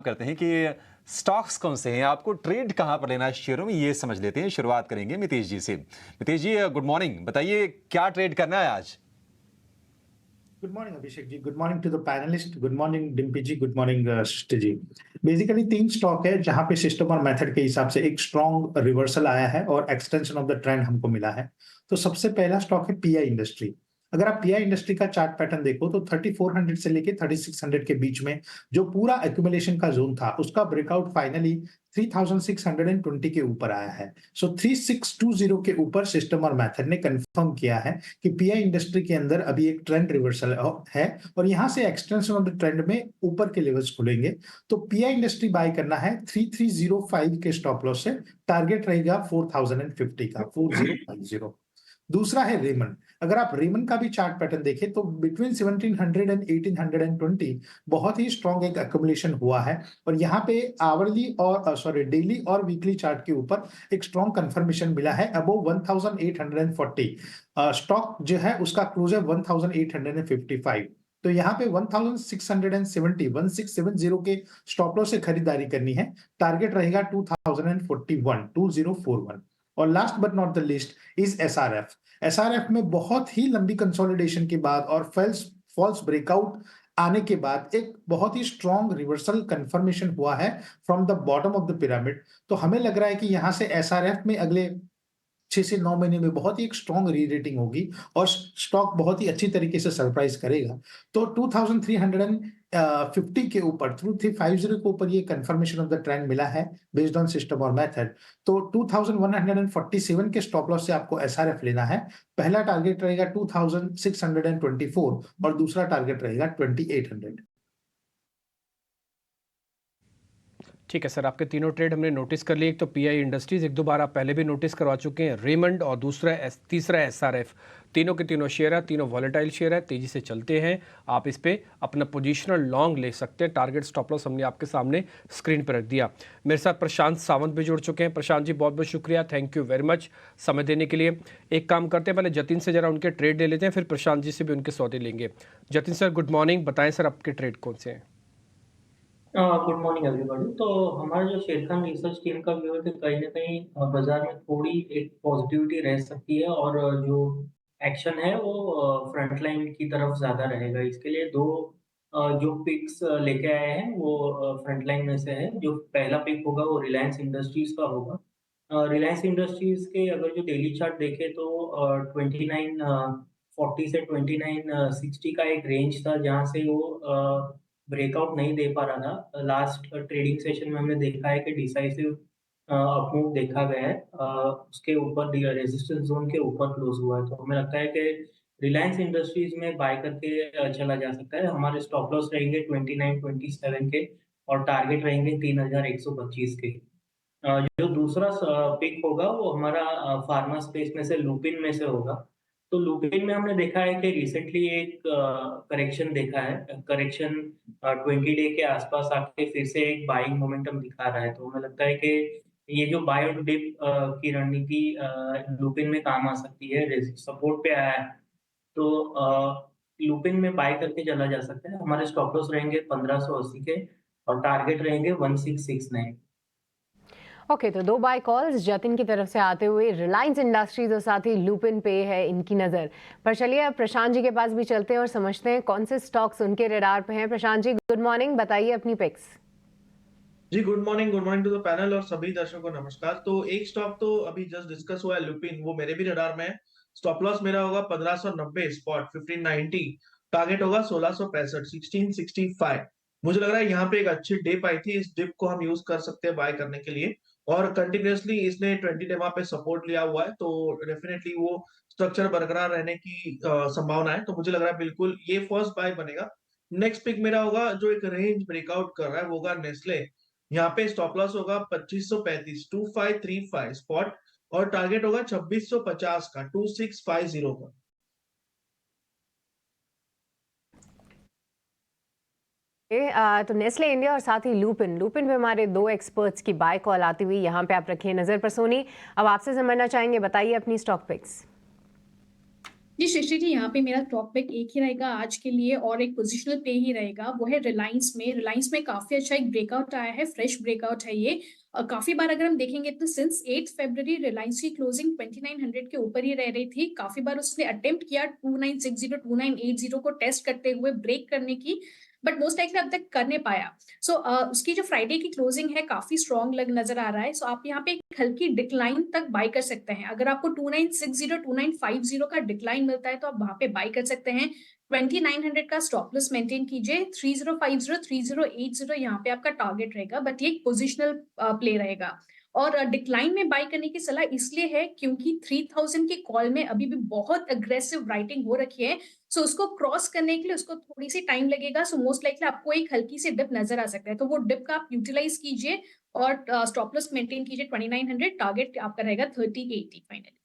करते हैं कि स्टॉक्स कौन से हैं, आपको ट्रेड कहां पर लेना है शेयरों में, ये समझ लेते हैं। शुरुआत करेंगे मितेश जी से। Mitesh ji, good morning. बताइए क्या ट्रेड करना है आज। Good morning Abhishek ji, good morning to the panelist, good morning Dimpy ji, good morning Srishti ji. Basically तीन स्टॉक है जहां पे सिस्टम और मेथड के हिसाब से एक स्ट्रॉन्ग रिवर्सल आया है और एक्सटेंशन ऑफ द ट्रेंड हमको मिला है। तो सबसे पहला स्टॉक है पीआई इंडस्ट्री। अगर आप पीआई इंडस्ट्री का चार्ट पैटर्न देखो तो 3400 से लेके 3600 के बीच में जो पूरा एक्यूमुलेशन का जोन था उसका ब्रेकआउट फाइनली 3620 के ऊपर आया है। सो 3620 के ऊपर सिस्टम और मेथड ने कंफर्म किया है कि पीआई इंडस्ट्री के अंदर अभी एक ट्रेंड रिवर्सल है और यहां से एक्सटेंशन ऑफ द ट्रेंड में ऊपर के लेवल्स खुलेंगे। तो पीआई इंडस्ट्री बाय करना है 3305 के स्टॉप लॉस से। टारगेट रहेगा 4050 का, 4050। दूसरा है रेमंड। अगर आप रेमंड का भी चार्ट पैटर्न देखें तो बिटवीन 1700 एंड 1820 बहुत ही स्ट्रॉन्ग एक अक्यूमुलेशन हुआ है और यहाँ पे आवरली और डेली और वीकली चार्ट के ऊपर एक स्ट्रॉन्ग कंफर्मेशन मिला है अबोव 1840। स्टॉक जो है उसका क्लोज है 1855। तो यहाँ पे 1670 के स्टॉप लॉस से खरीदारी करनी है। टारगेट रहेगा 2041। और last but not the list is SRF. SRF में बहुत ही लंबी कंसोलिडेशन के बाद और फॉल्स ब्रेकआउट आने के बाद एक बहुत ही स्ट्रॉन्ग रिवर्सल कंफर्मेशन हुआ है from the bottom of the pyramid. तो हमें लग रहा है कि यहां से एसआरएफ में अगले 6 से 9 महीने में बहुत ही एक स्ट्रॉन्ग री रेटिंग होगी और स्टॉक बहुत ही अच्छी तरीके से सरप्राइज करेगा। तो 2350 के ऊपर, 2350 के ऊपर ये कंफर्मेशन ऑफ द ट्रेंड मिला है बेस्ड ऑन सिस्टम और मेथड। तो 2147 के स्टॉप लॉस से आपको एसआरएफ लेना है। पहला टारगेट रहेगा 2624 और दूसरा टारगेट रहेगा 2800। ठीक है सर, आपके तीनों ट्रेड हमने नोटिस कर लिए। एक तो पीआई इंडस्ट्रीज, एक दो बार आप पहले भी नोटिस करवा चुके हैं, रेमंड और तीसरा एसआरएफ। तीनों के तीनों शेयर है, तीनों वॉलेटाइल शेयर है, तेजी से चलते हैं। आप इस पे अपना पोजिशनल लॉन्ग ले सकते हैं। टारगेट स्टॉप लॉस हमने आपके सामने स्क्रीन पर रख दिया। मेरे साथ प्रशांत सावंत भी जुड़ चुके हैं। प्रशांत जी, बहुत बहुत शुक्रिया, थैंक यू वेरी मच समय देने के लिए। एक काम करते हैं, पहले जतिन से जरा उनके ट्रेड ले लेते हैं, फिर प्रशांत जी से भी उनके सौदे लेंगे। Jatin sir, good morning. बताएं सर, आपके ट्रेड कौन से हैं। Good morning everybody. तो हमारा जो शेरखान रिसर्च टीम का व्यू है कि कहीं ना कहीं बाजार में थोड़ी एक पॉजिटिविटी रह सकती है और जो एक्शन है वो फ्रंट लाइन की तरफ ज़्यादा रहेगा। इसके लिए दो जो पिक्स लेके आए हैं वो फ्रंट लाइन में से है। जो पहला पिक होगा वो रिलायंस इंडस्ट्रीज का होगा। रिलायंस इंडस्ट्रीज के अगर जो डेली चार्ट देखें तो 2940 से 2960 का एक रेंज था जहाँ से वो ब्रेकआउट नहीं दे पा रहा था। लास्ट ट्रेडिंग सेशन में हमने देखा है कि डिसाइसिव अप मूव देखा गया है। उसके ऊपर रेजिस्टेंस जोन के ऊपर क्लोज हुआ है। तो हमें लगता है कि रिलायंस इंडस्ट्रीज में बाय करके चला जा सकता है। हमारे स्टॉप लॉस रहेंगे 2927 के और टारगेट रहेंगे 3125 के। जो दूसरा पिक होगा वो हमारा फार्मा स्पेस में से लुपिन में से होगा। तो लुपिन में हमने देखा है कि रिसेंटली एक करेक्शन देखा है। करेक्शन 20 डे के आसपास आके फिर से एक बाइंग मोमेंटम दिखा रहा है। तो हमें लगता है कि ये जो बाय ऑन डिप की रणनीति लुपिन में काम आ सकती है। सपोर्ट पे आया है तो लुपिन में बाय करके चला जा सकता है। हमारे स्टॉप लॉस रहेंगे 1580 के और टारगेट रहेंगे 1669। ओके, तो दो बाय कॉल्स जतिन की तरफ से आते हुए रिलायंस इंडस्ट्रीज और साथ ही लुपिन पे है इनकी नज़र। पर चलिए अब प्रशांत जी के पास भी चलते हैं और समझते हैं कौन से स्टॉक्स उनके रडार पे हैं। प्रशांत जी, गुड मॉर्निंग, बताइए अपनी पिक्स। जी good morning to the panel और सभी दर्शकों को नमस्कार। तो एक स्टॉक तो अभी जस्ट डिस्कस हुआ है, लुपिन, वो मेरे भी रडार में है। स्टॉप लॉस मेरा होगा 1590 स्पॉट 1590। टारगेट होगा 1665 1665। मुझे लग रहा है यहाँ पे एक अच्छी डिप आई थी, इस डिप को हम यूज कर सकते हैं बाय करने के लिए। और कंटिन्यूअसली इसने 20 डे वहां पे सपोर्ट लिया हुआ है, तो डेफिनेटली वो स्ट्रक्चर बरकरार रहने की संभावना है। तो मुझे लग रहा है बिल्कुल ये फर्स्ट बाय बनेगा। नेक्स्ट पिक मेरा होगा जो एक रेंज ब्रेकआउट कर रहा है, वो होगा नेस्ले। यहाँ पे स्टॉप लॉस होगा 2535 2535 स्पॉट और टारगेट होगा 2650 का 2650 का। तो नेस्ले इंडिया और साथ ही लुपिन पे हमारे दो एक्सपर्ट्स की बाय कॉल आती हुई यहाँ पे आप रखिए नजर पर। सोनी, अब आपसे समझना चाहेंगे, बताइए अपनी स्टॉक पिक्स। जी सृष्टि जी, यहाँ पे मेरा टॉप पिक एक ही रहेगा आज के लिए और एक पोजिशनल प्ले ही रहेगा, वो है रिलायंस में काफ़ी अच्छा एक ब्रेकआउट आया है, फ्रेश ब्रेकआउट है ये। काफ़ी बार अगर हम देखेंगे तो सिंस 8 फरवरी रिलायंस की क्लोजिंग 2900 के ऊपर ही रह रही थी। काफ़ी बार उसने अटेम्प्ट किया 2960, 2980 को टेस्ट करते हुए ब्रेक करने की, बट मोस्ट लाइकली अब तक कर नहीं पाया। उसकी जो फ्राइडे की क्लोजिंग है काफ़ी स्ट्रॉन्ग नज़र आ रहा है। आप यहाँ पे एक हल्की डिक्लाइन तक बाय कर सकते हैं। अगर आपको 2960, 2950 का डिक्लाइन मिलता है तो आप वहाँ पे बाय कर सकते हैं। 2900 का स्टॉप लॉस मेंटेन कीजिए। 3050, 3080 यहाँ पे आपका टारगेट रहेगा, बट ये एक पोजिशनल प्ले रहेगा। और डिक्लाइन में बाय करने की सलाह इसलिए है क्योंकि 3000 की कॉल में अभी भी बहुत अग्रेसिव राइटिंग हो रखी है। उसको क्रॉस करने के लिए उसको थोड़ी-सी टाइम लगेगा। मोस्ट लाइकली आपको एक हल्की सी डिप नज़र आ सकता है। तो वो डिप का आप यूटिलाइज़ कीजिए और स्टॉप लॉस मेंटेन कीजिए 2900, टारगेट आपका रहेगा 30 के 80 फाइनली।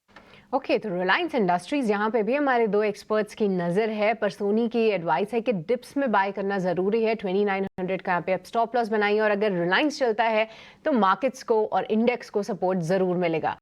ओके, तो रिलायंस इंडस्ट्रीज यहाँ पे भी हमारे दो एक्सपर्ट्स की नज़र है, पर सोनी की एडवाइस है कि डिप्स में बाय करना ज़रूरी है। 2900 का यहाँ पे आप स्टॉप लॉस बनाइए और अगर रिलायंस चलता है तो मार्केट्स को और इंडेक्स को सपोर्ट ज़रूर मिलेगा।